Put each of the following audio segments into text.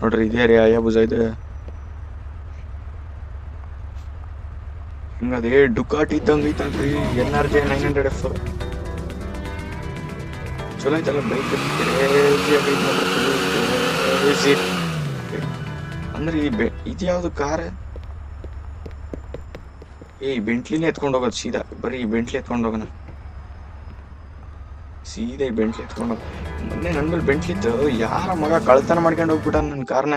ನೋಡ್ರಿ ಇದೇ ರೀ ಅಯ್ಯಬುಜ ಇದೆ. ಹಿಂಗದೇ ಡುಕಾಟಿ ಇದ್ದಂಗ ಐತಲ್ರಿ NRJ 900F. ಚಲೋ ಐತಲ್ಲ ಬೈಕ್. ಅಂದ್ರೆ ಇದು ಯಾವ್ದು ಕಾರ್? ಬೆಂಟ್ಲಿನೇ ಎತ್ಕೊಂಡು ಹೋಗೋದು ಸೀದಾ. ಬರೀ ಬೆಂಟ್ಲಿ ಎತ್ಕೊಂಡು ಹೋಗೋಣ, ಸೀದಾ ಬೆಂಟ್ಲಿ ಎತ್ಕೊಂಡು ಹೋಗ. ಮೊನ್ನೆ ನನ್ ಮೇಲೆ ಬೆಂಟ್ಲಿ ಇತ್ತು, ಯಾರ ಮಗ ಕಳ್ತನ ಮಾಡ್ಕೊಂಡು ಹೋಗ್ಬಿಟ್ಟ ನನ್ನ ಕಾರ್ನ.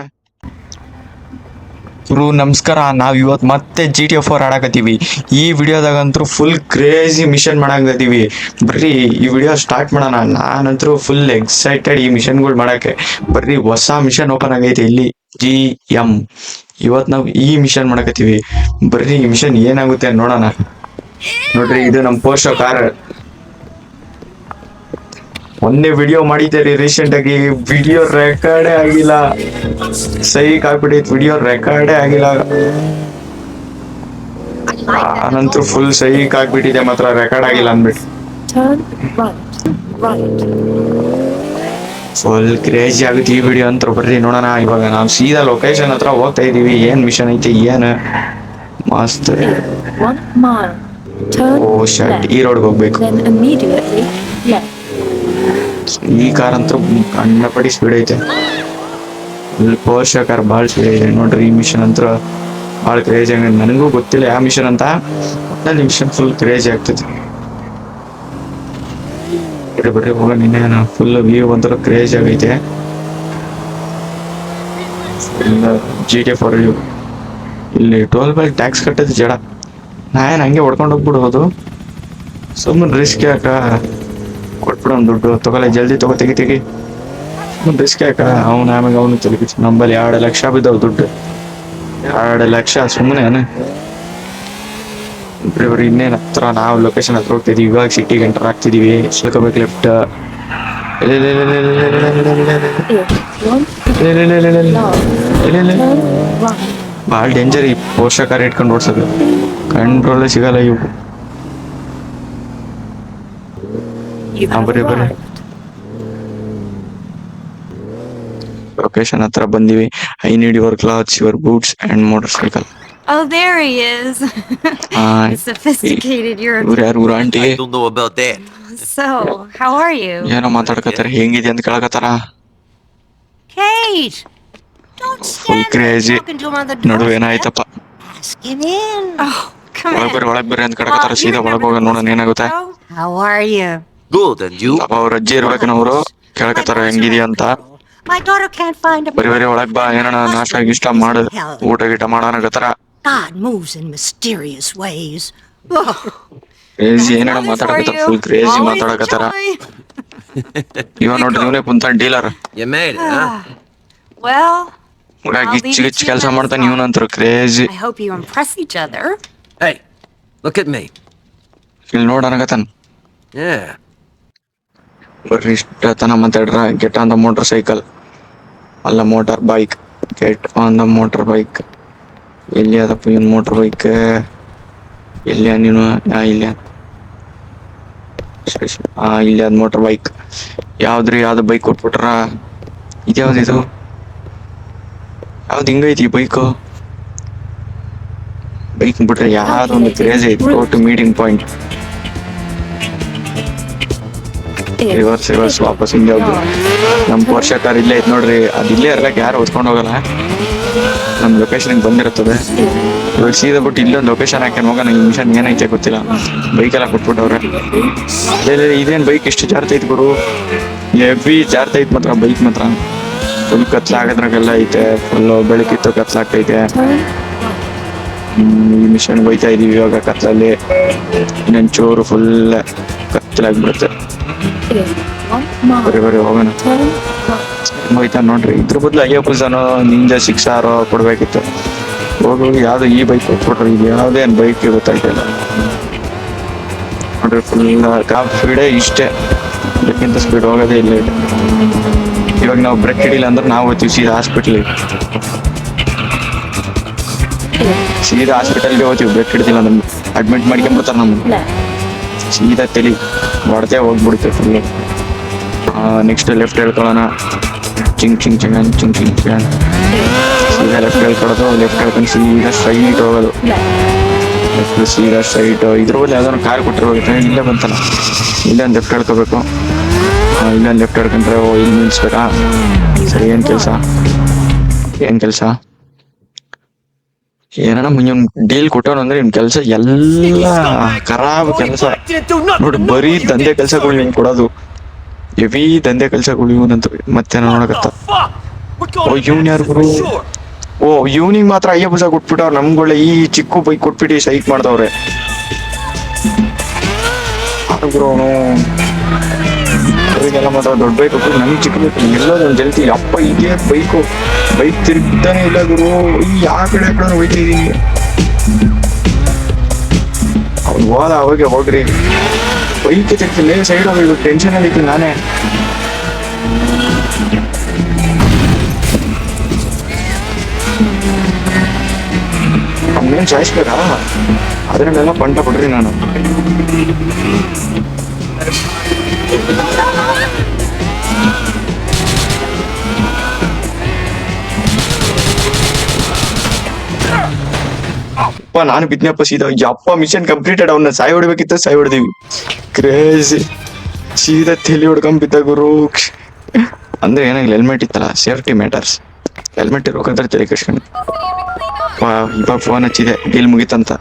ಗುರು ನಮಸ್ಕಾರ, ನಾವ್ ಇವತ್ತು ಮತ್ತೆ GTA 4 ಆಡಕತ್ತೀವಿ. ಈ ವಿಡಿಯೋದಾಗಂತೂ ಫುಲ್ ಕ್ರೇಜಿ ಮಿಷನ್ ಮಾಡಾಕತ್ತೀವಿ. ಬರ್ರಿ ಈ ವಿಡಿಯೋ ಸ್ಟಾರ್ಟ್ ಮಾಡೋಣ. ನಾನಂತೂ ಫುಲ್ ಎಕ್ಸೈಟೆಡ್ ಈ ಮಿಷನ್ಗಳು ಮಾಡಕ್ಕೆ. ಬರ್ರಿ ಹೊಸ ಮಿಷನ್ ಓಪನ್ ಆಗೈತೆ ಇಲ್ಲಿ, GM. ಇವತ್ತು ನಾವು ಈ ಮಿಷನ್ ಮಾಡಕತ್ತೀವಿ. ಬರ್ರಿ ಈ ಮಿಷನ್ ಏನಾಗುತ್ತೆ ನೋಡೋಣ. ನೋಡ್ರಿ ಇದು ನಮ್ಮ ಪೋರ್ಷೆ ಕಾರ್. ಒಂದೇ ವಿಡಿಯೋ ಮಾಡಿದ್ದೇರಿ ರೀಸೆಂಟ್ ಆಗಿ, ವಿಡಿಯೋ ರೆಕಾರ್ಡೇ ಆಗಿಲ್ಲ. ಸಹಿ ಆಗ್ಬಿಟ್ಟೈತಿ, ವಿಡಿಯೋ ರೆಕಾರ್ಡೇ ಆಗಿಲ್ಲ. ನಾನಂತೂ ಫುಲ್ ಸಹಿ ಆಗ್ಬಿಟ್ಟಿದೆ, ಮಾತ್ರ ರೆಕಾರ್ಡ್ ಆಗಿಲ್ಲ ಅಂದ್ಬಿಟ್ಟು. ಫುಲ್ ಕ್ರೇಜಿ ಆಗುತ್ತೆ ಈ ವಿಡಿಯೋ ಅಂತ. ಬರ್ರಿ ನೋಡೋಣ. ಇವಾಗ ನಾವು ಸೀದಾ ಲೊಕೇಶನ್ ಹತ್ರ ಹೋಗ್ತಾ ಇದೀವಿ. ಏನ್ ಮಿಷನ್ ಐತಿ ಏನು ಮಸ್ತ್. ಓ ಶಟ್, ಈ ರೋಡ್ಗೆ ಹೋಗ್ಬೇಕು. ಈ ಕಾರ್ ಅಂತೂ ಕಣ್ಣಪಡಿ ಸ್ಪೀಡ್ ಐತೆ. ಇಲ್ಲಿ ಪೋರ್ಷೆ ಕಾರ್ ಭಾಳ ಸ್ಪೀಡ್ ಐತೆ. ನೋಡ್ರಿ ಈ ಮಿಷನ್ ಅಂತೂ ಭಾಳ ಕ್ರೇಜಿ ಆಗ. ನನಗೂ ಗೊತ್ತಿಲ್ಲ ಯಾವ ಮಿಷನ್ ಅಂತ, ಒಟ್ಟಲ್ಲಿ ಮಿಷನ್ ಫುಲ್ ಕ್ರೇಜಿ ಆಗ್ತೈತಿ. ಬರ್ರಿ ಹೋಗ. ನಿನ್ನೆ ಫುಲ್ ವ್ಯೂ ಒಂಥರ ಕ್ರೇಜಿ ಆಗೈತೆ. GTA 4 view. ಇಲ್ಲಿ ಟೋಲ್ ಬೈಕ್ ಟ್ಯಾಕ್ಸ್ ಕಟ್ಟೋದು ಜಡ. ನಾನ್ ಹಂಗೆ ಹೊಡ್ಕೊಂಡು ಹೋಗ್ಬಿಡ್ಬೋದು. ಸುಮ್ಮನೆ ರಿಸ್ಕ್ ಯಾಕ, ಕೊಟ್ಬಿಡೋಣ ದುಡ್ಡು. ತಗೊಳ್ಳೆ ಜಲ್ದಿ ತಗೋ, ತೆಗಿ. ರಿಸ್ಕ್ ಯಾಕ? ಆಮೇಲೆ ಅವನು ತಲೆಗೆ. ನಂಬಲ್ಲಿ 2 ಲಕ್ಷ ಬಿದ್ದಾವ ದುಡ್ಡು. 2 ಲಕ್ಷ ಸುಮ್ಮನೆ. ಬರೀ ಇನ್ನೇನು ಹತ್ರ ನಾವು ಲೊಕೇಶನ್ ಹತ್ರ ಹೋಗ್ತಿದೀವಿ. ಇವಾಗ ಸಿಟಿಗೆ ಎಂಟರ್ ಆಗ್ತಿದೀವಿ. ಸಿಲ್ಕೋಬೇಕು ಲೆಫ್ಟ್. ಭಾಳ ಡೇಂಜರ್ ಈ ಪೋರ್ಷೆ ಕಾರ್ ಇಟ್ಕೊಂಡು ಓಡ್ಸೋದು. ಕಂಟ್ರೋಲೇ ಸಿಗಲ್ಲ ಇವು. ಬರೀ ಲೊಕೇಶನ್ ಹತ್ರ ಬಂದಿವಿ. I need your clothes, your boots and motor cycle. Oh, there he is. Sophisticated European. ಯಾರು ಊರ aunty? I don't know about that. So, how are you? ಏನೋ ಮಾತಾಡ್ಕತ್ತಾರ. ಹೆಂಗಿದೆ ಅಂತ ಕೇಳಕತ್ತಾರ. Kate! Don't full stand there crazy. talking to him on the ನೋಡು doorstep. ಏನಾಯ್ತಪ್ಪ. Ask him in. Oh, come ಒಳಗ್ ಬರ್ರಿ ಅಂತ ಕೇಳಕತ್ತಾರ. you ಸೀದಾ ಒಳಗ್ remember ಹೋಗೋಣ, the ನೋಡೋಣ ಏನಾಗುತ್ತೆ. girl? How are you? Good, and you? ಪಾಪ ಅವ್ರ ಅಜ್ಜಿ ಇರ್ಬೇಕನ ಅವರು. ಕೇಳಕತ್ತಾರ ಹೆಂಗಿದ್ಯಾ ಅಂತ. My daughter can't find a ಬರೀ ಒಳಗ್ ಬಾ, ಏನೋ ನಾಷ್ಟ ಗಿಷ್ಟ ಮಾಡು, ಊಟ ಗೀಟ ಮಾಡೋಣಕತ್ತಾರ. God moves in mysterious ways. Crazy ಏನೋ ಮಾತಾಡಕತ್ತಾರ. ಫುಲ್ ಕ್ರೇಜಿ ಮಾತಾಡಕತ್ತಾರ. ಇವ ನೋಡ್ರಿ ಇವನೇ ಕುಂತ dealer. You made it, huh? Well, ಊರಾಗ ಗಿಚ್ಚ ಕೆಲಸ ಮಾಡ್ತಾನೆ ಇವನಂತರ. Crazy. I hope you impress each other. Hey, look at me. ಇಲ್ಲಿ ನೋಡನಕತ್ತಾನ. Yeah. ಬರ್ರಿ ಇಷ್ಟತನ ಮಾತಾಡ್ರ. Get on the motorcycle, ಅಲ್ಲ motorbike. Get on the motorbike. ಎಲ್ಲಿ ಅದಪ್ಪ ಇವನ್ ಮೋಟರ್ ಬೈಕ್? ಎಲ್ಲಿಯ ನೀನು? ಇಲ್ಲ ಇಲ್ಲಿ ಅದ್ ಮೋಟರ್ ಬೈಕ್. ಯಾವ್ದು ಬೈಕ್ ಕೊಟ್ಬಿಟ್ರ? ಇದ್ಯಾವ್ದಿದು? ಯಾವ್ದು ಹಿಂಗೈತಿ ಈ ಬೈಕು? ಬೈಕ್ ಬಿಟ್ರೆ ಯಾವ್ದೊಂದು ಕ್ರೇಜ್ ಐತಿ. Go to meeting point. Reverse ವಾಪಸ್ ಹಿಂಗೆ ಹೋಗ್ದು. ನಮ್ ಪೋರ್ಷೆ ಕಾರ್ ಇಲ್ಲೇ ಐತ್ ನೋಡ್ರಿ. ಅದ್ ಇಲ್ಲೇ ಇರ್ಲಕ್ಕೆ ಯಾರು ಹೊತ್ಕೊಂಡು ಹೋಗಲ್ಲ. ನಮ್ ಲೊಕೇಶನ್ ಬಂದಿರುತ್ತದೆ. ಇವಾಗ ಸೀದಾ ಬಿಟ್ಟು ಇಲ್ಲೊಂದು ಲೊಕೇಶನ್ ಹಾಕಿ ಹೋಗೋಣ. ಈ ಮಿಷನ್ ಏನೈತೆ ಗೊತ್ತಿಲ್ಲ. ಬೈಕ್ ಎಲ್ಲ ಕೊಟ್ಬಿಟ್ಟವ್ರೆ. ಇದೇನ್ ಬೈಕ್ ಇಷ್ಟು ಜಾರ್ತೈತ್ ಗುರು. ಹೆವಿ ಜಾರ್ತೈತ್ ಮಾತ್ರ ಬೈಕ್ ಮಾತ್ರ. ಫುಲ್ ಕತ್ಲಾಗದ್ರಾಗೆಲ್ಲ ಐತೆ. ಫುಲ್ ಬೆಳಕಿತ್ತು, ಕತ್ಲಾಗ್ತೈತೆ. ಈ ಮಿಷನ್ ಬೈತಾ ಇದೀವಿ ಇವಾಗ ಕತ್ಲಲ್ಲಿ. ಇನ್ನೊಂದ್ ಚೂರು ಫುಲ್ ಕತ್ಲಾಗ್ಬಿಡುತ್ತೆ. ಬರೀ ಹೋಗೋಣ. ಹೋಯ್ತಾ ನೋಡ್ರಿ. ಇದ್ರ ಬದಲು ಅಯ್ಯಪ್ಪಸನೋ ನಿಂಜ 6R ಕೊಡ್ಬೇಕಿತ್ತು. ಹೋಗಿ ಯಾವ್ದು ಈ ಬೈಕ್ ಕೊಟ್ಬಿಟ್ರಿ. ಇದು ಯಾವ್ದೇನ್ ಬೈಕ್ ಗೊತ್ತಾಯ್ತಿಲ್ಲ ನೋಡ್ರಿ. ಫುಲ್ ಟಾಪ್ ಸ್ಪೀಡೇ ಇಷ್ಟೇ, ಇದಕ್ಕಿಂತ ಸ್ಪೀಡ್ ಹೋಗೋದೇ ಇಲ್ಲ. ಇವಾಗ ನಾವು ಬ್ರೇಕ್ ಹಿಡಿಲ್ಲ ಅಂದ್ರೆ ನಾವು ಹೋಗ್ತೀವಿ ಸೀದಾ ಹಾಸ್ಪಿಟಲ್ಗೆ ಹೋಗ್ತೀವಿ. ಬ್ರೇಕ್ ಹಿಡಿದಿಲ್ಲ ನಮ್ಗೆ ಅಡ್ಮಿಟ್ ಮಾಡ್ಕೊಂಡ್ಬಿಡ್ತಾರೆ. ನಮ್ಗೆ ಸೀದಾ ತಲೆ ಹೊಡೆದೇ ಹೋಗ್ಬಿಡುತ್ತೆ ಫುಲ್ಲು. ನೆಕ್ಸ್ಟ್ ಲೆಫ್ಟ್ ಹೇಳ್ಕೊಳ್ಳೋಣ. ಚಿಂಗ್ ಚಿಂಗ್ ಚಿಂಗ್ ಚಿಂಗ್ ಚಿಂಗ್ ಚಿಂಗ್ ಸೀದಾ ಲೆಫ್ಟ್ ಹೇಳ್ಕೊಡೋದು, ಲೆಫ್ಟ್ ಹೇಳ್ಕೊಂಡು ಸೀದಾ ಸ್ಟ್ರೈಟ್ ಹೋಗೋದು, ಲೆಫ್ಟ್ ಸೀದಾ ಸ್ಟ್ರೈಟ್. ಇದ್ರ ಬಲ್ಲಿ ಯಾವ್ದಾದ್ರು ಕಾರ್ ಕೊಟ್ಟಿರ್ಬೇಕು, ಇಲ್ಲೇ ಬಂತಲ್ಲ, ಇಲ್ಲೊಂದು ಲೆಫ್ಟ್ ಹೇಳ್ಕೋಬೇಕು, ಇಲ್ಲೊಂದು ಲೆಫ್ಟ್ ಹೇಳ್ಕೊಂಡ್ರೆ ಇಲ್ಲಿ ನಿಲ್ಸ್ಬೇಕಾ? ಸರಿ, ಏನ್ ಕೆಲಸ ಏನಾರ ಮುಂಜೆ ಡೀಲ್ ಕೊಟ್ಟವನು ಅಂದ್ರೆ ನಿಮ್ ಕೆಲಸ ಎಲ್ಲ ಖರಾಬ್ ಕೆಲಸ ನೋಡಿ. ಬರೀ ದಂಧೆ ಕೆಲ್ಸಗಳು ನಿನ್ ಕೊಡೋದು, ಹೆವಿ ದಂಧೆ ಕೆಲ್ಸಗಳು ಇವನಂತ. ಮತ್ತೆ ನೋಡಕತ್ತ, ಓ ಇವ್ನ್ ಯಾರು ಗುರು? ಓ ಇವ್ನಿಗೆ ಮಾತ್ರ ಅಯ್ಯ ಬುಸ ಕೊಟ್ಬಿಟ್ಟವ್ರ, ನಮ್ಗೊಳ್ಳೆ ಈ ಚಿಕ್ಕ ಬೈಕ್ ಕೊಟ್ಬಿಟ್ಟು ಸೈಕ್ ಮಾಡ್ದವ್ರೆ ಗುರು. ಅವನು ಅವರಿಗೆಲ್ಲ ಮಾತ್ರ ದೊಡ್ಡ ಬೈಕ್ ಕೊಟ್ಟು ನಮ್ಗೆ ಚಿಕ್ಕ ಬೈಕ್ ಎಲ್ಲೋ ಒಂದು ಜಲ್ತಿ. ಅಪ್ಪ ಇದೇ ಬೈಕ್ ತಿರುಗ್ತಾನೆ ಇಲ್ಲ ಗುರು. ಯಾವ ಕಡೆ ಹೋಯ್ತಿದೀನಿ. ಅವ್ನು ಹೋದ ಅವಾಗೆ ಹೋಗ್ರಿ, ಬೈಕ್ ತಿರ್ತಿಲ್ಲ, ಸೈಡ್ ಹೋಗಿ ಟೆನ್ಷನ್ ಅಲ್ಲಿ ನಾನೇ. ಅವನೇನ್ ಸಾಯಿಸ್ಬೇಕಾ? ಅದನ್ನೆಲ್ಲ ಪಂಟ ಕೊಡ್ರಿ ನಾನು. ಅಪ್ಪ ನಾನು ಬಿದ್ನಪ್ಪ ಸೀದಾ. ಅಪ್ಪ ಮಿಷನ್ ಕಂಪ್ಲೀಟೆಡ್. ಅವನ್ನ ಸಾಯಿ ಹೊಡಿಬೇಕಿತ್ತ, ಸಾಯಿ ಹೊಡೆದಿವಿ. ಕ್ರೇಜಿ ಸೀದಾ ತಲೆ ಹೊಡ್ಕೊಂಡ್ ಬಿದ್ದ ಗುರು. ಅಂದ್ರೆ ಏನಾಗಿಲ್ಲ, ಹೆಲ್ಮೆಟ್ ಇತ್ತಲ್ಲ, ಸೇಫ್ಟಿ ಮ್ಯಾಟರ್ಸ್. ಹೆಲ್ಮೆಟ್ ಇರ್ಬೇಕಂದ್ರೆ ತಲೆ ಕೆಡ್ಸ್ಕೊಂಡು. ಇವಾಗ ಫೋನ್ ಹಚ್ಚಿದೆ, ಡೀಲ್ ಮುಗಿತಂತ.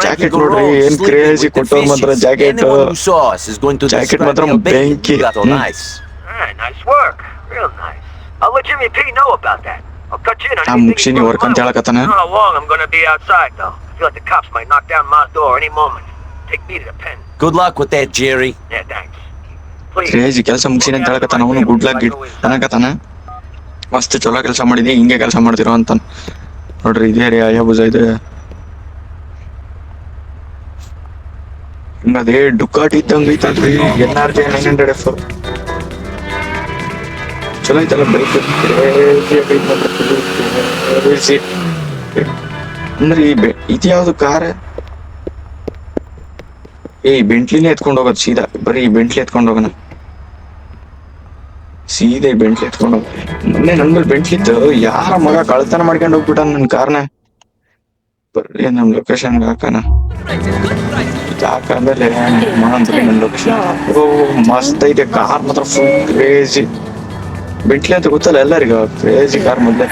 ಜಾಕೆಟ್ ನೋಡ್ರಿ ಏನ್ ಕ್ರೇಜಿ ಕೊಟ್ಟವ್ರು ಮಾತ್ರ. ಜಾಕೆಟ್ ಮಾತ್ರ ಬೆಂಕಿ. ಆ ಮುಕ್ಷಿನಿ ವರ್ಕ್ ಅಂತ ಹೇಳಕತ್ತಾನ. Good luck with that, Jerry. Crazy ಕೆಲಸ ಮುಗಿಸಿನ ಅಂತ ಹೇಳಕತ್ತಾನ. ಅವನು ಗುಡ್ ಲಕ್ ಅನ್ನಕತ್ತಾನ. ಮಸ್ತ್ ಚಲೋ ಕೆಲಸ ಮಾಡಿದಿ, ಹಿಂಗೆ ಕೆಲಸ ಮಾಡ್ತಿರೋ ಅಂತ ನೋಡ್ರಿ. ಇದೇ ರೀ ಅಯ್ಯಬುಜ ಇದೆ. ಅದೇ ಡುಕಾಟಿ ಇದ್ದಂಗ ಐತಲ್ರಿ, NRJ 900F. ಚಲೋ ಐತಲ್ಲ ಬೈಕ್. ಅಂದ್ರೆ ಇದು ಯಾವ್ದು ಕಾರ್? ಬೆಂಟ್ಲಿನೇ ಎತ್ಕೊಂಡು ಹೋಗೋದು ಸೀದಾ. ಬರೀ ಬೆಂಟ್ಲಿ ಎತ್ಕೊಂಡು ಹೋಗೋಣ, ಸೀದಾ ಬೆಂಟ್ಲಿ ಎತ್ಕೊಂಡು ಹೋಗ. ಮೊನ್ನೆ ನನ್ ಬೆಂಟ್ಲಿ ಇತ್ತು, ಯಾರ ಮಗ ಕಳ್ತನ ಮಾಡ್ಕೊಂಡು ಹೋಗ್ಬಿಟ್ಟ ನನ್ ಕಾರ್ನ. ಬರ್ರಿ ನಮ್ ಲೊಕೇಶನ್ ಹಾಕಣ. ಹಾಕಾದ್ಮೇಲೆ ಮಾಡಂದ್ರಿ ನನ್ ಲೊಕೇಶನ್. ಓ ಮಸ್ತ್ ಐತೆ ಕಾರ್ ಮಾತ್ರ, ಫುಲ್ ಕ್ರೇಜಿ. ಬೆಂಟ್ಲಿ ಅಂತ ಗೊತ್ತಲ್ಲ ಎಲ್ಲರಿಗ, ಕ್ರೇಜಿ ಕಾರ್. ಮೊದ್ಲೆ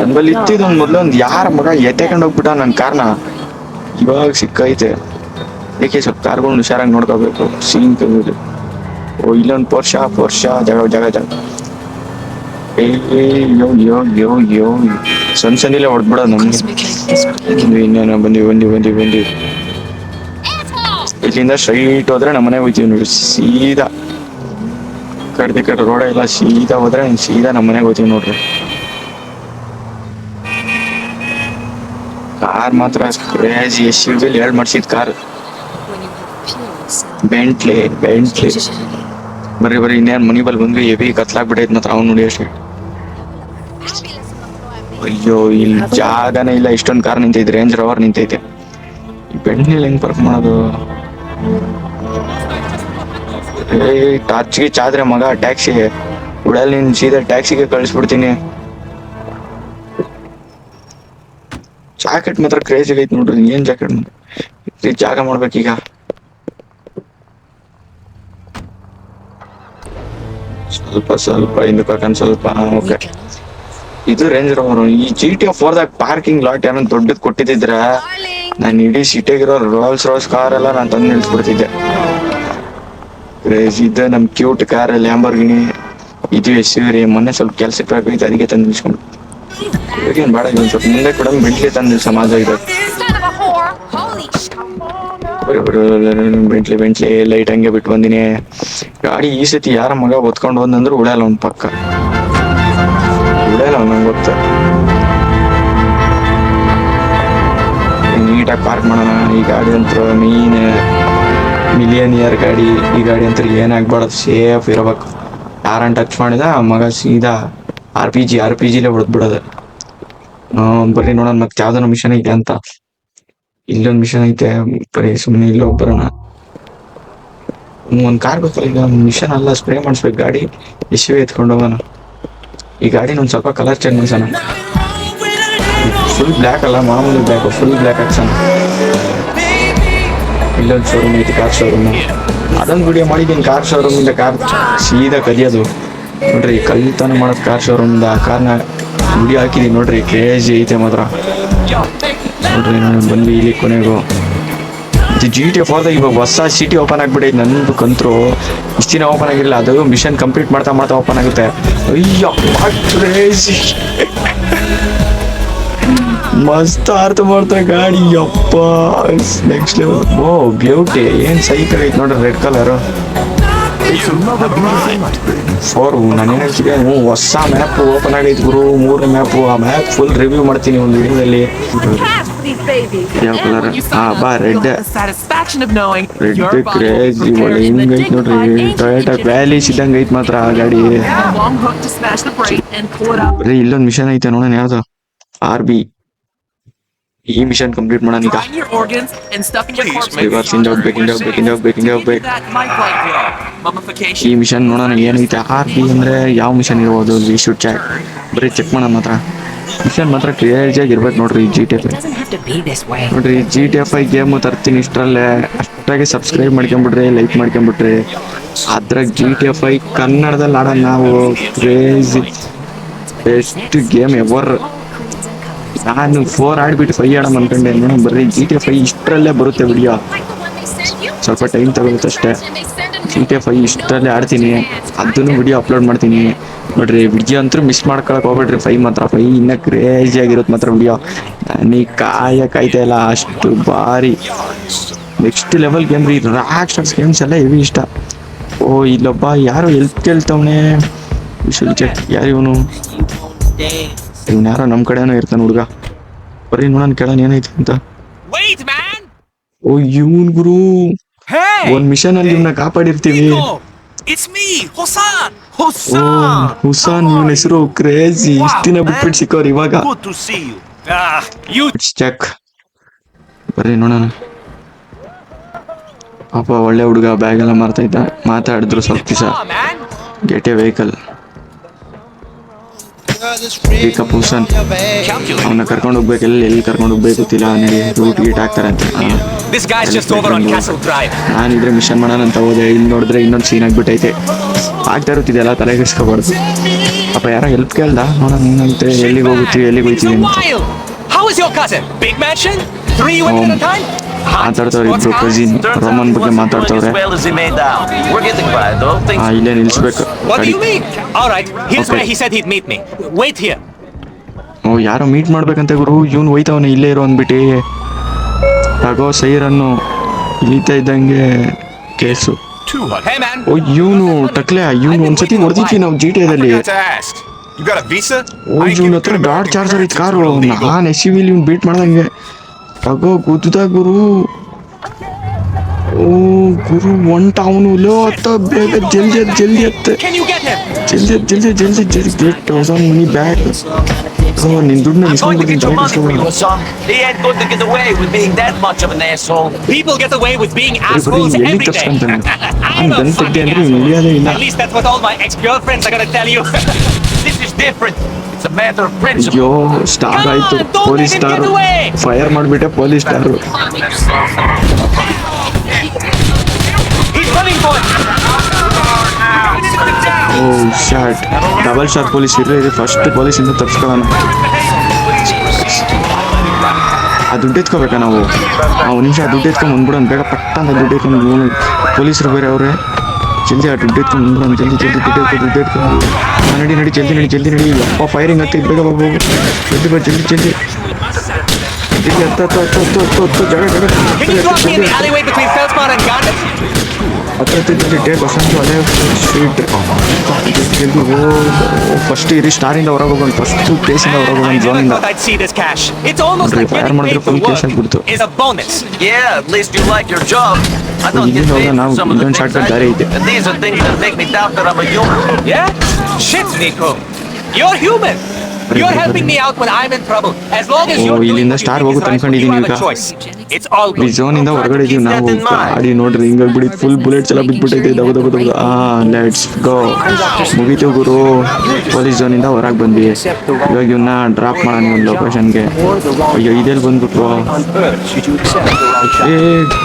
ನನ್ ಬಲ್ಲಿ ಇತ್ತಿದ್ ಮೊದ್ಲೊಂದ್ ಯಾರ ಮಗ ಎತ್ತೆಕೊಂಡು ಹೋಗ್ಬಿಟ್ಟ ನನ್ ಕಾರ್ನ. ಇವಾಗ ಸಿಕ್ಕೈತೆ. ಏಕೆ ಸ್ವಲ್ಪ ಕಾರ್ಗಳು ಹುಷಾರಾಗಿ ನೋಡ್ಕೋಬೇಕು. ಸೀನ್ ತೆಗೆದು ಓ ಇಲ್ಲೊಂದು ಪೋರ್ಷ ಜಾಗ ಯೋ ಸಣ್ಣಲ್ಲೇ ಹೊಡ್ಬಿಡೋದು ನಮ್ಗೆ. ಇನ್ನೇನು ಬಂದಿವಿ. ಇಲ್ಲಿಂದ ಸ್ಟ್ರೈಟ್ ಹೋದ್ರೆ ನಮ್ಮ ಮನೆಗೆ ಹೋಗ್ತೀವಿ ನೋಡಿ. ಸೀದಾ ಕಡೆ ರೋಡ ಎಲ್ಲ ಸೀದಾ ಹೋದ್ರೆ ಸೀದಾ ನಮ್ಮ ಮನೆಗೆ ಹೋಗ್ತೀವಿ ನೋಡ್ರಿ. ಕಾರ್ ಮಾತ್ರ ಕ್ರೇಜಿ. SUV ಎರಡು ಮಾಡ್ಸಿದ್ ಕಾರ್. ಬೆಂಟ್ಲಿ ಬರ್ರಿ ಇನ್ನೇನ್ ಮನಿ ಬಲ್ ಬಂದ್ವಿ. ಹೆವಿ ಕತ್ಲಾಗ್ಬಿಟ್ಟೈತ್ ಮಾತ್ರ. ಅವ್ನು ನೋಡಿ ಅಷ್ಟೇ. ಅಯ್ಯೋ ಇಲ್ಲಿ ಜಾಗನೇ ಇಲ್ಲ. ಇಷ್ಟೊಂದು ಕಾರ್ ನಿಂತೈತೆ, ರೇಂಜ್ ರೋವರ್ ನಿಂತೈತೆ. ಈ ಬೆಂಟ್ಲಿ ಹೆಂಗ್ ಪಾರ್ಕ್ ಮಾಡೋದು? ಟಾರ್ಚ್ಗೆ ಚಾದ್ರೆ ಮಗ ಟ್ಯಾಕ್ಸಿ ಉಡಲ್. ನೀನ್ ಸೀದಾ ಟ್ಯಾಕ್ಸಿಗೆ ಕಳಿಸ್ಬಿಡ್ತೀನಿ. ಜಾಕೆಟ್ ಮಾತ್ರ ಕ್ರೇಜಿ ಐತಿ ನೋಡ್ರಿ. ಏನ್ ಜಾಕೆಟ್ ಜಾಗ ಮಾಡ್ಬೇಕೀಗ. ಸ್ವಲ್ಪ ಹಿಂದಕ್ಕೆ ಹಾಕೊಂಡ್ ಸ್ವಲ್ಪ. ಓಕೆ, ಇದು ರೇಂಜ್ ರೋವರ್. ಈ GTA 4 ದಾಗ ಪಾರ್ಕಿಂಗ್ ಲಾಟ್ ಏನೋ ದೊಡ್ಡದ್ ಕೊಟ್ಟಿದ್ರ ನಾನು ಇಡೀ ಸಿಟಿಯಾಗಿರೋ ರೋಲ್ಸ್ ಕಾರ್ ಎಲ್ಲ ನಾನು ತಂದು ನಿಲ್ಸ್ಬಿಡ್ತಿದ್ದೆ. ಕ್ರೇಜಿ ಇದೆ. ನಮ್ ಕ್ಯೂಟ್ ಕಾರ್ ಲ್ಯಾಂಬರ್ಗಿನಿ. ಇದು SUV ರೀ. ಮೊನ್ನೆ ಸ್ವಲ್ಪ ಕೆಲ್ಸಕ್ಕೆ ಬೇಕಾಗಿತ್ತು, ಅದಕ್ಕೆ ತಂದು ನಿಲ್ಸ್ಕೊಂಡು. ಇವಾಗೇನು ಬೇಡ, ಒಂದು ಸ್ವಲ್ಪ ಮುಂದೆ ಕೂಡ ಬೆಂಟ್ಲಿ ತಂದು ಸಮಾಜ ಇದೆ. ಬೆಂಟ್ಲಿ ಲೈಟ್ ಹಂಗೆ ಬಿಟ್ಟು ಬಂದಿನಿ. ಗಾಡಿ ಈ ಸತಿ ಯಾರ ಮಗ ಒತ್ಕೊಂಡು ಬಂದಂದ್ರೆ ಉಡಲ್ಲ ಅವ್ನ ಪಕ್ಕ. ಉಡಲ್ಲ ನಂಗೆ ಗೊತ್ತ. ನೀಟಾಗಿ ಪಾರ್ಕ್ ಮಾಡೋಣ. ಈ ಗಾಡಿ ಅಂತ ಮಿಲಿಯನಿಯರ್ ಗಾಡಿ. ಈ ಗಾಡಿ ಅಂತ ಏನಾಗ್ಬಾರ್ದು, ಸೇಫ್ ಇರಬೇಕು. ಯಾರನ್ನ ಟಚ್ ಮಾಡಿದ ಮಗ ಸೀದಾ RPG ಹೊಡೆದ್ಬಿಡೋದು. ಬರ್ರಿ ನೋಡೋಣ ಮತ್ತೆ ಯಾವ್ದೋ ಮಿಷನ್ ಐತೆ ಅಂತ. ಇಲ್ಲೊಂದು ಮಿಷನ್ ಐತೆ, ಬರೀ ಸುಮ್ಮನೆ ಇಲ್ಲಿ ಹೋಗ್ಬರೋಣ. ಒಂದು ಕಾರ್ ಗೊತ್ತಲ್ಲ, ಈಗ ಮಿಷನ್ ಅಲ್ಲ, ಸ್ಪ್ರೇ ಮಾಡಿಸ್ಬೇಕು ಗಾಡಿ, ಎಸ್ ಯು ಎತ್ಕೊಂಡು ಹೋಗೋಣ. ಈ ಗಾಡಿನ ಒಂದು ಸ್ವಲ್ಪ ಕಲರ್ ಚೇಂಜ್ ಮಾಡ್ಸೋಣ. ಫುಲ್ ಬ್ಲ್ಯಾಕ್ ಅಲ್ಲ, ಮಾಮೂಲಿ ಬ್ಲ್ಯಾಕ್, ಫುಲ್ ಬ್ಲ್ಯಾಕ್ ಹಾಕ್ಸೋಣ. ಇಲ್ಲೊಂದು ಶೋರೂಮ್ ಐತಿ, ಕಾರ್ ಶೋರೂಮ್. ಅದೊಂದು ವಿಡಿಯೋ ಮಾಡಿದ್ದೀನಿ, ಕಾರ್ ಶೋರೂಮಿಂದ ಕಾರ್ ಸೀದಾ ಕದಿಯೋದು ನೋಡ್ರಿ, ಕಳ್ತನ ಮಾಡೋದು ಕಾರ್ ಶೋರೂಮಿಂದ. ಆ ಕಾರ್ನ ವಿಡಿಯೋ ಹಾಕಿದ್ದೀನಿ ನೋಡ್ರಿ, ಕ್ರೇಜಿ ಐತೆ ಮಾತ್ರ ನೋಡ್ರಿ. ನಾನು ಬಂದು ಇಲ್ಲಿ ಕೊನೆಗೂ GTA 4 ಇವಾಗ ಹೊಸ ಸಿಟಿ ಓಪನ್ ಆಗ್ಬಿಟ್ಟೈತೆ. ನಂದು ಕಂತ್ರು ಇಷ್ಟು ದಿನ ಓಪನ್ ಆಗಿರಲಿಲ್ಲ, ಅದು ಮಿಷನ್ ಕಂಪ್ಲೀಟ್ ಮಾಡ್ತಾ ಮಾಡ್ತಾ ಓಪನ್ ಆಗುತ್ತೆ. ಅಯ್ಯಪ್ಪ ಕ್ರೇಜಿ, ಮಸ್ತ್ ಅರ್ಥ ಮಾಡ್ತಾರೆ ಗಾಡಿ, ಯಪ್ಪ ನೆಕ್ಸ್ಟ್ ಲೆವೆಲ್. ಓ ಬ್ಯೂಟಿ, ಏನು ಸೈಕ್ ಆಗೈತೆ ನೋಡ್ರಿ, ರೆಡ್ ಕಲರು 4. ನಾನು ಏನು ಹೇಳ್ತಿದ್ದೆ, ಹೊಸ ಮ್ಯಾಪ್ ಓಪನ್ ಆಗೈತೆ ಗುರು, 3 ಮ್ಯಾಪು. ಆ ಮ್ಯಾಪ್ ಫುಲ್ ರಿವ್ಯೂ ಮಾಡ್ತೀನಿ ಒಂದು ವಿಡಿಯೋದಲ್ಲಿ. ಯಾವ ಕಲರ್? ಬಾ ರೆಡ್. ರೆಡ್ ಕ್ರೇಜಿ, ಒಳ್ಳೆ ಹಿಂಗೈತೆ ನೋಡ್ರಿ, ಟೊಯೋಟಾ ವ್ಯಾಲಿಸ್ ಇದ್ದಂಗೆ ಐತೆ ಮಾತ್ರ ಆ ಗಾಡಿ. ಬರೀ ಇಲ್ಲೊಂದು ಮಿಷನ್ ಐತೆ ನೋಡೋಣ, ಯಾವ್ದು? RB. ಈ ಮಿಷನ್ ಕಂಪ್ಲೀಟ್ ಮಾಡೋಣ ಈಗ. ರಿವರ್ಸ್ ಇಂದ ಹೋಗ್ಬೇಕು. ಈ ಮಿಷನ್ ನೋಡೋಣ ಏನೈತೆ. RB ಅಂದ್ರೆ ಯಾವ ಮಿಷನ್ ಇರ್ಬೋದು? We should check. ಬರೀ ಚೆಕ್ ಮಾಡೋಣ ಮಾತ್ರ. ಮಿಷನ್ ಮಾತ್ರ ಕ್ರೇಜಿಯಾಗಿ ಇರ್ಬೇಕು ನೋಡ್ರಿ. GTA 5 ನೋಡ್ರಿ, GTA 5 ಗೇಮು ತರ್ತೀನಿ ಇಷ್ಟರಲ್ಲೇ. ಅಷ್ಟಾಗಿ ಸಬ್ಸ್ಕ್ರೈಬ್ ಮಾಡ್ಕೊಂಬಿಡ್ರಿ, ಲೈಕ್ ಮಾಡ್ಕೊಂಬಿಟ್ರಿ. ಅದ್ರಾಗ GTA 5 ಕನ್ನಡದಲ್ಲಿ ಆಡೋಣ ನಾವು. Crazy best game ever. ನಾನು 4 ಆಡ್ಬಿಟ್ಟು 5 ಆಡೋಣ ಅನ್ಕೊಂಡೆ. ನೋಡೋಣ ಬರ್ರಿ, GTA 5 ಇಷ್ಟರಲ್ಲೇ ಬರುತ್ತೆ ವಿಡಿಯೋ. ಸ್ವಲ್ಪ ಟೈಮ್ ತಗೊಳುತ್ತೆ ಅಷ್ಟೇ. GTA 5 ಇಷ್ಟರಲ್ಲೇ ಆಡ್ತೀನಿ, ಅದನ್ನು ವಿಡಿಯೋ ಅಪ್ಲೋಡ್ ಮಾಡ್ತೀನಿ ನೋಡ್ರಿ. ವಿಡಿಯೋ ಅಂತೂ ಮಿಸ್ ಮಾಡ್ಕೊಳಕ್ ಹೋಗ್ಬೇಡ್ರಿ. 5 ಮಾತ್ರ 5 ಇನ್ನೂ ಕ್ರೇಜಿ ಆಗಿರುತ್ತೆ ಮಾತ್ರ ವಿಡಿಯೋ. ನನಗೆ ಕಾಯ್ತಾ ಇಲ್ಲ, ಅಷ್ಟು ಭಾರಿ ನೆಕ್ಸ್ಟ್ ಲೆವೆಲ್ ಗೇಮ್ ರೀ. ರಾಕ್ ಸ್ಟಾರ್ಸ್ ಗೇಮ್ಸ್ ಎಲ್ಲ ಹೆವಿ ಇಷ್ಟ. ಓ ಇಲ್ಲೊಬ್ಬ ಯಾರೋ ಹೆಲ್ಪ್ ಕೇಳ್ತವನೆ. ಯಾರು ಇವನು? ಇವ್ನು ಯಾರೋ ನಮ್ಮ ಕಡೆನೂ ಇರ್ತಾನೆ ಹುಡುಗ. ಬರ್ರಿ ನೋಡೋಣ, ಕೇಳೋಣ ಏನೈತಿ ಅಂತ. ಓ ಇವನ್ ಗುರು, ಒಂದ್ ಮಿಷನ್ ಅಲ್ಲಿ ಇವ್ನ ಕಾಪಾಡಿರ್ತೀವಿ. ಹುಸಾನ್ ಇವನ ಹೆಸರು. ಕ್ರೇಜಿ, ಇಷ್ಟ ದಿನ ಬಿಟ್ಬಿಟ್ಟು ಸಿಕ್ಕವ್ರು ಇವಾಗ. ಚೆಕ್. ಬರ್ರಿ ನೋಡೋಣ. ಪಾಪ ಒಳ್ಳೆ ಹುಡುಗ, ಬ್ಯಾಗ್ ಎಲ್ಲ ಮಾರ್ತಾ ಇದ್ದ. ಮಾತಾಡಿದ್ರು ಸ್ವಲ್ಪ ದಿವಸ. Get A vehicle. ಪಿಕಪ್ ಹುಸನ್. ಅವನ್ನ ಕರ್ಕೊಂಡು ಹೋಗ್ಬೇಕು, ಎಲ್ಲಿ ಕರ್ಕೊಂಡು ಹೋಗ್ಬೇಕು ಗೊತ್ತಿಲ್ಲ. ನನಗೆ ರೂಟ್ ಗೀಟ್ ಹಾಕ್ತಾರೆ ಅಂತ. ನಾನಿದ್ರೆ ಮಿಷನ್ ಮಾಡೋಣ ಅಂತ ಹೋದೆ. ಇಲ್ಲಿ ನೋಡಿದ್ರೆ ಇನ್ನೊಂದು ಸೀನ್ ಆಗ್ಬಿಟ್ಟೈತೆ. ಆಗ್ತಾ ಇರುತ್ತಿದೆಯಲ್ಲ, ತಲೆಗಿಸ್ಕೋಬಾರ್ದು. ಪಾಪ ಯಾರೋ ಹೆಲ್ಪ್ ಕೇಳ್ದ. ನೋಡೋಣ ಏನಂತೆ, ಎಲ್ಲಿಗೆ ಹೋಗ್ತೀವಿ ಅಂತ ಮಾತಾಡ್ತವ್ರೆ ಇಬ್ರು ಕಜಿನ್. ರೋಮನ್ ಬಗ್ಗೆ ಮಾತಾಡ್ತವ್ರೆ. ಇಲ್ಲೇ ನಿಲ್ಸ್ಬೇಕು. ಓ ಯಾರೋ ಮೀಟ್ ಮಾಡ್ಬೇಕಂತ ಗುರು. ಇವನು ಹೋಯ್ತವನೆ, ಇಲ್ಲೇ ಇರೋ ಅಂದ್ಬಿಟ್ಟು. ತಗೋ ಸೈರನ್ನು. ಇಳಿತಾ ಇದ್ದಂಗೆ ಕೇಸು. ಓ ಇವನು ಟಕ್ಲೆ. ಇವನು ಒಂದ್ಸತಿ ಹೊಡೆದಿದ್ವಿ ನಾವು GTA-ದಲ್ಲಿ. ಓ ಇವನ ಹತ್ರ ಡಾಟ್ ಚಾರ್ಜರ್ ಐತ್ ಕಾರು. ನಾನು SUV ಇವ್ನು ಬೀಟ್ ಮಾಡ್ದಂಗೆ. ತಗೋ ಗುದ್ದ ಗುರು. ಓ ಗುರು ಒಂಟ ಅವನು. ಲೋ ಹತ್ತ ಬೇಗ, ಜಲ್ದಿ ಹತ್ತ. ಜಲ್ದಿ ಗೆಟ್ ಹೊಸ ಮನಿ ಬ್ಯಾಗ್. ನಿನ್ ದುಡ್ಡನ್ನ ಇಸ್ಕೊಂಡ್ಬಿಡ್ತೀನಿ. ಎಲ್ಲಿ ತಪ್ಸ್ಕೊಂತಾನೆ ನಾನು ಗನ್ ತೆಗ್ದೆ ಅಂದ್ರೆ ಇವ್ನು ಇಳಿಯೋದೇ ಇಲ್ಲ. ಅಯ್ಯೋ ಸ್ಟಾರ್ ಆಯ್ತು, ಪೊಲೀಸ್ ಸ್ಟಾರ್. ಫೈರ್ ಮಾಡ್ಬಿಟ್ಟೆ ಪೊಲೀಸ್ ಸ್ಟಾರ್. ಓ ಶಾಟ್. ಡಬಲ್ ಶಾಟ್ ಪೊಲೀಸ್ ಇರ್ರಿ. ಫಸ್ಟ್ ಪೊಲೀಸಿಂದ ತಪ್ಸ್ಕೊಳ್ಳೋಣ. ಆ ದುಡ್ಡು ಎತ್ಕೋಬೇಕಾ ನಾವು? ಒಂದು ನಿಮಿಷ ದುಡ್ಡು ಎತ್ಕೊಂಡು ಬಂದ್ಬಿಡೋಣ ಬೇಗ. ಪಟ್ಟ ಅಂತ ದುಡ್ಡು ಎತ್ಕೊಂಡು. ಪೊಲೀಸರು ಬೇರೆ ಅವ್ರೆ. ಜಲ್ದಿ ಆ ದುಡ್ಡು ಎತ್ಕೊಂಡು ಬಂದ್ಬಿಡೋಣ. ಜಲ್ದಿ ದುಡ್ಡು ಎತ್ಕೊಂಡು ನಡಿ. ಜಲ್ದಿ ನಡಿ. ಅಪ್ಪ ಫೈರಿಂಗ್ ಆಗ್ತೈತೆ. ಬೇಗ ಬಾಬು, ಜಲ್ದಿ ಹತ್ತು ಜಾಗ ಫಸ್ಟ್ ಇರಿ. ಸ್ಟಾರಿಂದ ಹೊರಗೆ ಹೋಗೋಣ. ಫಸ್ಟ್ ಪ್ಲೇಸಿಂದ ಹೊರಗೆ ಹೋಗೋಣ. ಝೋನಿಂದ ಫೈರ್ ಮಾಡಿದ್ರೆ ಫುಲ್ ಕೇಸ್ ಆಗ್ಬಿಡ್ತು. ಇಲ್ಲಿಂದ ಹೋಗೋಣ ನಾವು. ಇನ್ನೊಂದು ಶಾರ್ಟ್ ಕಟ್ ದಾರಿ ಐತೆ. ಇಲ್ಲಿಂದ ಸ್ಟಾರ್ ಹೋಗುತ್ತೆ ಅನ್ಕೊಂಡಿದ್ದೀನಿ ಈಗ. It's all ಈ good. ಝೋನ್ ಇಂದ Try to ಹೊರಗಡೆ ಇದೀವಿ keep ನಾವು. that in mind. ಗಾಡಿ ನೋಡ್ರಿ ಹಿಂಗಾಗ್ಬಿಡಿ, ಫುಲ್ ಬುಲೆಟ್ಸ್ ಎಲ್ಲ ಬಿದ್ಬಿಟ್ಟೈತೆ. ದಬ ದಬ ದಬ. Let's go. ಮುಗೀತು ಗುರು. ಪೊಲೀಸ್ ಝೋನ್ ಇಂದ ಹೊರಗೆ ಬಂದ್ವಿ. ಇವಾಗ ಇವನ್ನ ಡ್ರಾಪ್ ಮಾಡೋಣ ಒಂದು ಲೊಕೇಶನ್ಗೆ. ಅಯ್ಯೋ ಇದೆಲ್ಲಿ ಬಂದ್ಬಿಟ್ರು. ಏ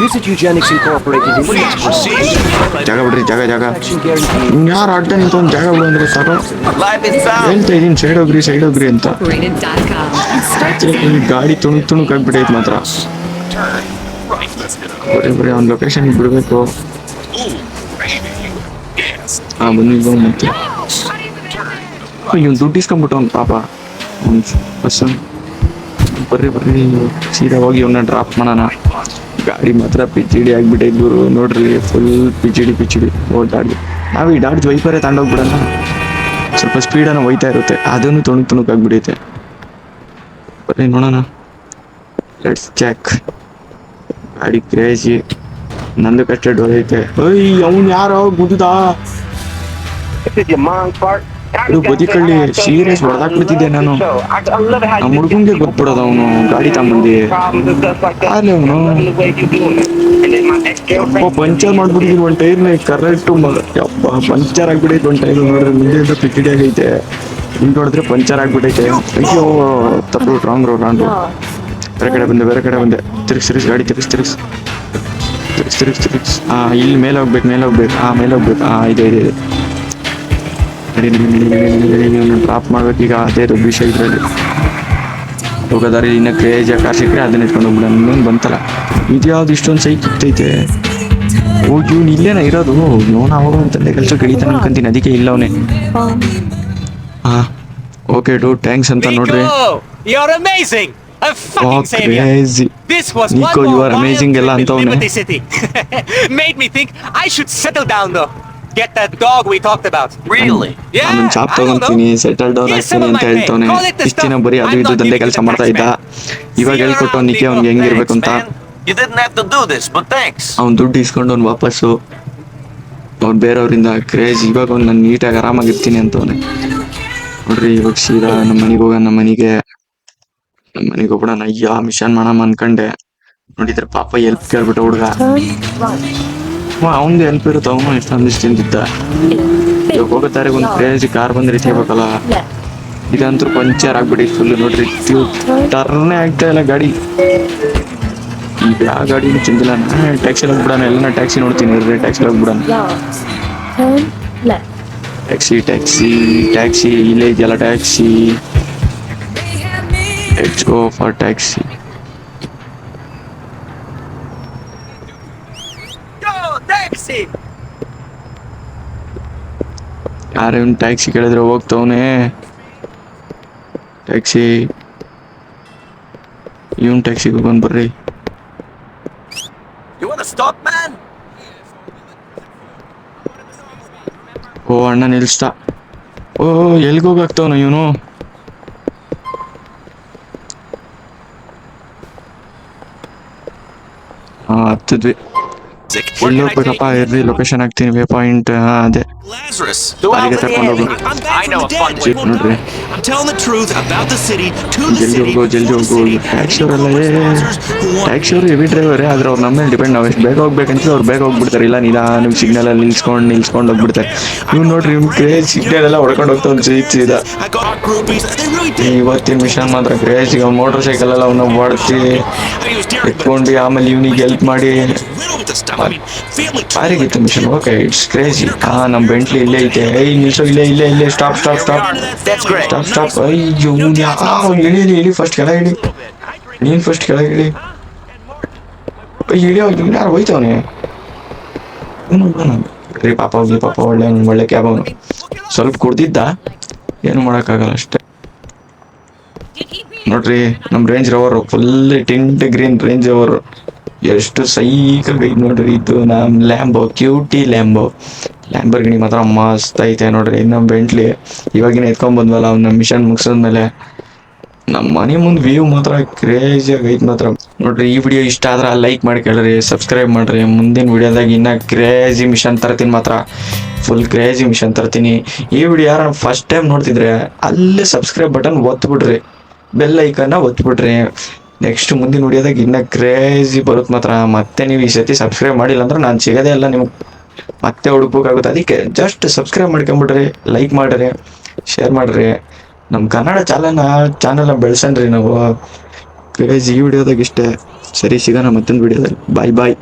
Visit Eugenics Incorporated in ಜಾಗ ಬಿಡ್ರಿ, ಜಾಗ ಯಾರು ಅಡ್ಡ ನಿಂತ ಒಂದು ಜಾಗ ಬಿಡು ಅಂದ್ರೆ ಸಾಕು. Life is sound. ಹೇಳ್ತಾ ಇದೀನಿ ಸೈಡ್ ಹೋಗ್ರಿ ಅಂತ. ಈ ಗಾಡಿ ತುಣುಕಾಗ್ಬಿಟ್ಟೈತೆ ಮಾತ್ರ. ಬರೀ ಅವ್ನ ಲೊಕೇಶನ್ ಬಿಡಬೇಕು. ಬಂದಿದ್ದು ಮತ್ತೆ ಇವ್ನು ದುಡ್ಡು ಇಸ್ಕೊಂಡ್ಬಿಟ್ಟು ಅವ್ನು ಪಾಪ ಬಸ್. ಬರ್ರಿ ಸೀದಾ ಹೋಗಿ ಇವನ್ನ ಡ್ರಾಪ್ ಮಾಡೋಣ. ಗಾಡಿ ಮಾತ್ರ ಪಿಚಿಡಿ ಆಗ್ಬಿಟ್ಟೈತೆ ಗುರು. ನೋಡ್ರಿ ಫುಲ್ ಪಿಚಿಡಿ ಓಡಾಡಿ. ನಾವು ಈ ಡಾಡ್ಜ್ ವೈಪರೇ ತಗೊಂಡೋಗ್ಬಿಡೋಣ. ಸ್ವಲ್ಪ ಸ್ಪೀಡನ್ನು ಹೋಯ್ತಾ ಇರುತ್ತೆ, ಅದನ್ನು ತುಣುಕಾಗ್ಬಿಡೈತೆ. ಬರ್ರಿ ನೋಡೋಣ. Let's check. ಗಾಡಿ ಕ್ರೇಜಿ. ನಂದು ಕಷ್ಟೇ ಡೋರ್ ಐತೆ. ಅವ್ನು ಯಾರೋ ಗುದ್ದ. ಇದು ಬದಿಕಳ್ಳಿ ಸೀರಿಯಸ್ ಹೊಡೆದಾಕ್ಬಿಡ್ತಿದ್ದೆ ನಾನು. ನಮ್ಮ ಹುಡುಗಂಗೆ ಗೊತ್ಬಿಡೋದು ಅವನು ಗಾಡಿ ತಗೊಂಬಂದು. ಅಲ್ಲಿ ಅವನು ಪಂಚರ್ ಮಾಡ್ಬಿಟ್ಟಿದ್ರು ಒಂದು ಟೈರ್ನ ಕರೆಕ್ಟು. ಯಪ್ಪ ಪಂಚರ್ ಆಗ್ಬಿಟ್ಟೈತೆ ಒಂದು ಟೈರ್. ನೋಡ್ರಿ ಮುಂದೆಯಿಂದ ಪಿಚಿಡಿ ಆಗೈತೆ. ಹಿಂಗೆ ಹೊಡೆದ್ರೆ ಪಂಚರ್ ಆಗ್ಬಿಟ್ಟೈತೆ. ಅಯ್ಯೋ ತಪ್ಪು ರಾಂಗ್ ಬೇರೆ ಕಡೆ ಬಂದೆ. ತಿರ್ಗಿಸ್ ಗಾಡಿ ತಿರ್ಗಿಸ್. ಇಲ್ಲಿ ಮೇಲೆ ಹೋಗ್ಬೇಕು. ಮೇಲೆ ಹೋಗ್ಬೇಕು. ಇದೆ ಡ್ರಾಪ್ ಮಾಡ್ಬೇಕು ಈಗ. ಅದೇ ದೊಡ್ಡ ವಿಷಯ ಇದರಲ್ಲಿ. ಹೋಗೋದಾರಿ ಇನ್ನು ಕ್ರೇಜಿಯಾಗಿ ಕಾರ್ ಸಿಕ್ಕರೆ ಅದನ್ನ ಇಟ್ಕೊಂಡು ಹೋಗ್ಬಿಡ. ಇನ್ನೊಂದು ಬಂತಲ್ಲ, ಇದ್ಯಾವ್ದು ಇಷ್ಟೊಂದು ಸೈಕ್ ಇತ್ತೈತೆ. ಇವ್ನು ಇಲ್ಲೇನ ಇರೋದು. ಇವನು ಅವಾಗ ಅಂತಂದೆ ಕೆಲಸ ಕಳೀತಾನೆ ಅನ್ಕೊಂತೀನಿ, ಅದಕ್ಕೆ ಇಲ್ಲ ಅವನೇ. ಓಕೆ ಡೂ ಥ್ಯಾಂಕ್ಸ್ ಅಂತ ನೋಡ್ರಿ. You're amazing. A fucking savior. Crazy. This was Nico, one you more are wild amazing trip ಎಲ್ಲ in ಅಂತವ್ನೆ. Liberty City. Made me think I should settle down though. Get that dog we talked about. Really? Yeah. ನಾನು job ತಗೊಂತೀನಿ, settle down ಆಗ್ತೀನಿ ಅಂತ ಹೇಳ್ತವನೆ. ಇಷ್ಟು ದಿನ ಬರೀ ಅದು ಇದು ದಂಧೆ ಕೆಲಸ ಮಾಡ್ತಾ ಇದ್ದ. ಇವಾಗ ಹೇಳ್ಕೊಟ್ಟು ನಿಕ್ಕೆ ಅವ್ನಿಗೆ ಹೆಂಗಿರ್ಬೇಕು ಅಂತ. You didn't have to do this, but thanks. ಅವ್ನು ದುಡ್ಡು ಇಸ್ಕೊಂಡು ಅವ್ನು ವಾಪಸ್ಸು ಅವ್ನು ಬೇರೆಯವ್ರಿಂದ ಕ್ರೇಜ್. ಇವಾಗ ಅವ್ನು ನಾನು ನೀಟಾಗಿ ಆರಾಮಾಗಿರ್ತೀನಿ ಅಂತವನೆ. ನೋಡ್ರಿ ಇವಾಗ ಸೀದಾ ನಮ್ಮ ಮನೆಗೆ ಹೋಗ್ಬಿಡೋಣ. ಅಯ್ಯ ಮಿಷನ್ ಮಾಡಮ್ಮ ಅನ್ಕಂಡೆ. ನೋಡಿದ್ರೆ ಪಾಪ ಹೆಲ್ಪ್ ಕೇಳ್ಬಿಟ್ಟ ಹುಡುಗ. ಅವನ್ದು ಹೆಲ್ಪ್ ಇರುತ್ತೆ. ಅವನು ಎಷ್ಟು ತಿಂತಿದ್ದ. ಇವಾಗ ಹೋಗೋತಾರೆ ಒಂದು ಕ್ರೇಜಿ ಕಾರ್ ಬಂದ್ರೆ ಇರ್ಬೇಕಲ್ಲ. ಇದಂತೂ ಪಂಚರ್ ಆಗ್ಬಿಡಿ ಫುಲ್. ನೋಡ್ರಿ ಟರ್ನೇ ಆಗ್ತಾ ಇಲ್ಲ ಗಾಡಿ. ಈಗ ಯಾವ ಗಾಡಿನೂ ಚಿಂತಿಲ್ಲ. ಟ್ಯಾಕ್ಸಿ ಹೋಗ್ಬಿಡೋಣ. ಎಲ್ಲ ಟ್ಯಾಕ್ಸಿ ನೋಡ್ತೀನಿ. ಟ್ಯಾಕ್ಸಿ ಹೋಗ್ಬಿಡೋಣ. ಟ್ಯಾಕ್ಸಿ ಇಲ್ಲೇ ಇದೆಯಲ್ಲ taxi. Let's go for taxi. ಯಾರೇನು ಟ್ಯಾಕ್ಸಿ ಕೇಳಿದ್ರೆ ಹೋಗ್ತವನೆ. ಇವನ್ ಟ್ಯಾಕ್ಸಿಗೆ ಹೋಗೋಣ ಬರ್ರಿ. You wanna stop, man? ಓ ಅಣ್ಣ ನಿಲ್ಸ್ತಾ. ಎಲ್ಗೆ ಹೋಗಾಗ್ತವನು ಇವನು. ಹತ್ತಿದ್ವಿ. ಎಲ್ಲಿ ಹೋಗ್ಬೇಕಪ್ಪ ಇರ್ರಿ, ಲೊಕೇಶನ್ ಹಾಕ್ತೀನಿ. ವೇ ಪಾಯಿಂಟ್ ಅದೇ Lazarus. ಅಲ್ಲಿಗೆ ತಗೊಂಡು ಹೋಗು. I know a fun jeep ನೋಡ್ರಿ. I'm telling the truth about the city to the ಜಲ್ದಿ city. ಹೋಗು. ಟ್ಯಾಕ್ಸಿ ಟ್ಯಾಕ್ಸಿ ಅವರು ಹೆವಿ ಡ್ರೈವರೇ. ಆದ್ರೆ ಅವ್ರ ನಮ್ಮ ಮೇಲೆ ಡಿಪೆಂಡ್. ನಾವು ಎಷ್ಟು ಬೇಗ ಹೋಗ್ಬೇಕಂತ ಅವ್ರು ಬೇಗ ಹೋಗ್ಬಿಡ್ತಾರೆ. ಇಲ್ಲ ನಿಧಾನ ಸಿಗ್ನಲ್ ಅಲ್ಲಿ ನಿಲ್ಸ್ಕೊಂಡು ಹೋಗ್ಬಿಡ್ತಾರೆ. ಇವ್ನು ನೋಡ್ರಿ ಇವ್ನು ಕ್ರೇಜ್ ಸಿಗ್ನಲ್ ಎಲ್ಲ ಹೊಡ್ಕೊಂಡು ಹೋಗ್ತಾ ಸೀದಾ. I got groupies. They really did. ಇವತ್ತಿನ ಮಿಷನ್ ಮಾತ್ರ ಕ್ರೇಜ್. ಮೋಟರ್ ಸೈಕಲ್ ಎಲ್ಲ ಅವನ್ನ ಹೊಡ್ತಿ I mean, it was daring, but ಎತ್ಕೊಂಡು ಆಮೇಲೆ ಇವನಿಗೆ ಹೆಲ್ಪ್ ಮಾಡಿ riddled with the stuff. I mean, family ಬಾರಿಗಿತ್ತು ಮಿಷನ್. Okay it's crazy. ನಮ್ಮ ಬೆಂಟ್ಲಿ ಇಲ್ಲೇ ಐತೆ. ನಿಲ್ಸೋ ಇಲ್ಲೇ ಸ್ಟಾಪ್. That's great. ಸ್ಟಾಪ್. ಅಯ್ಯೋ ಇಳಿ ಫಸ್ಟ್ ಕೆಳಗೆ ಇಳಿ. ನೀನು ಫಸ್ಟ್ ಕೆಳಗೆ ಇಳಿ. ಇಳಿಯೋ ಯಾರು ಹೋಯ್ತವನೆ. ಪಾಪ ಒಳ್ಳೆ ಕ್ಯಾಬ್ ಅವನು. ಸ್ವಲ್ಪ ಕುಡ್ದಿದ್ದ, ಏನು ಮಾಡೋಕ್ಕಾಗಲ್ಲ ಅಷ್ಟೇ. ನೋಡ್ರಿ ನಮ್ಮ Range Rover full tint green Range Rover ಎಷ್ಟು ಸೈಕಾಗೈತೆ ನೋಡ್ರಿ. ಇದು ನಮ್ಮ ಲ್ಯಾಂಬರ್ಗಿನಿ ಮಾತ್ರ ಮಸ್ತ್ ಐತೆ ನೋಡ್ರಿ. ನಮ್ಮ ಬೆಂಟ್ಲಿ ಇವಾಗಿನ ಎತ್ಕೊಂಡ್ಬಂದ್ವಲ್ಲ ಅವ್ನ ಮಿಷನ್ ಮುಗಿಸಿದ್ಮೇಲೆ. ನಮ್ಮ ಮನೆ ಮುಂದೆ ವ್ಯೂ ಮಾತ್ರ ಕ್ರೇಜಿಯಾಗಿ ಐತೆ ಮಾತ್ರ. ನೋಡ್ರಿ ಈ ವಿಡಿಯೋ ಇಷ್ಟ ಆದ್ರೆ ಲೈಕ್ ಮಾಡಿ ಕೇಳ್ರಿ, ಸಬ್ಸ್ಕ್ರೈಬ್ ಮಾಡ್ರಿ. ಮುಂದಿನ ವಿಡಿಯೋದಾಗ ಇನ್ನ ಕ್ರೇಜಿ ಮಿಷನ್ ತರ್ತೀನಿ ಮಾತ್ರ. ಫುಲ್ ಕ್ರೇಜಿ ಮಿಷನ್ ತರ್ತೀನಿ. ಈ ವಿಡಿಯೋ ಯಾರು ಫಸ್ಟ್ ಟೈಮ್ ನೋಡ್ತಿದ್ರೆ ಅಲ್ಲೇ ಸಬ್ಸ್ಕ್ರೈಬ್ ಬಟನ್ ಒತ್ಬಿಡ್ರಿ, ಬೆಲ್ ಐಕನ್ನ ಒತ್ಬಿಡ್ರಿ. ನೆಕ್ಸ್ಟ್ ಮುಂದಿನ ವಿಡಿಯೋದಾಗ ಇನ್ನೂ ಕ್ರೇಜಿ ಬರುತ್ತೆ ಮಾತ್ರ. ಮತ್ತೆ ನೀವು ಈ ಸತಿ ಸಬ್ಸ್ಕ್ರೈಬ್ ಮಾಡಿಲ್ಲ ಅಂದ್ರೆ ನಾನು ಸಿಗೋದೇ ಇಲ್ಲ ನಿಮಗೆ, ಮತ್ತೆ ಹುಡುಕ್ಬೇಕಾಗುತ್ತೆ. ಅದಕ್ಕೆ ಜಸ್ಟ್ ಸಬ್ಸ್ಕ್ರೈಬ್ ಮಾಡ್ಕೊಂಬಿಡ್ರಿ, ಲೈಕ್ ಮಾಡಿರಿ, ಶೇರ್ ಮಾಡಿರಿ. ನಮ್ಮ ಕನ್ನಡ ಚಾನಲ್ನ ಬೆಳೆಸಣ್ರಿ ನಾವು. ಕ್ರೇಜಿ ಈ ವಿಡಿಯೋದಾಗ ಇಷ್ಟೇ. ಸರಿ, ಸಿಗೋಣ ಮತ್ತೊಂದು ವಿಡಿಯೋದಲ್ಲಿ. ಬಾಯ್ ಬಾಯ್.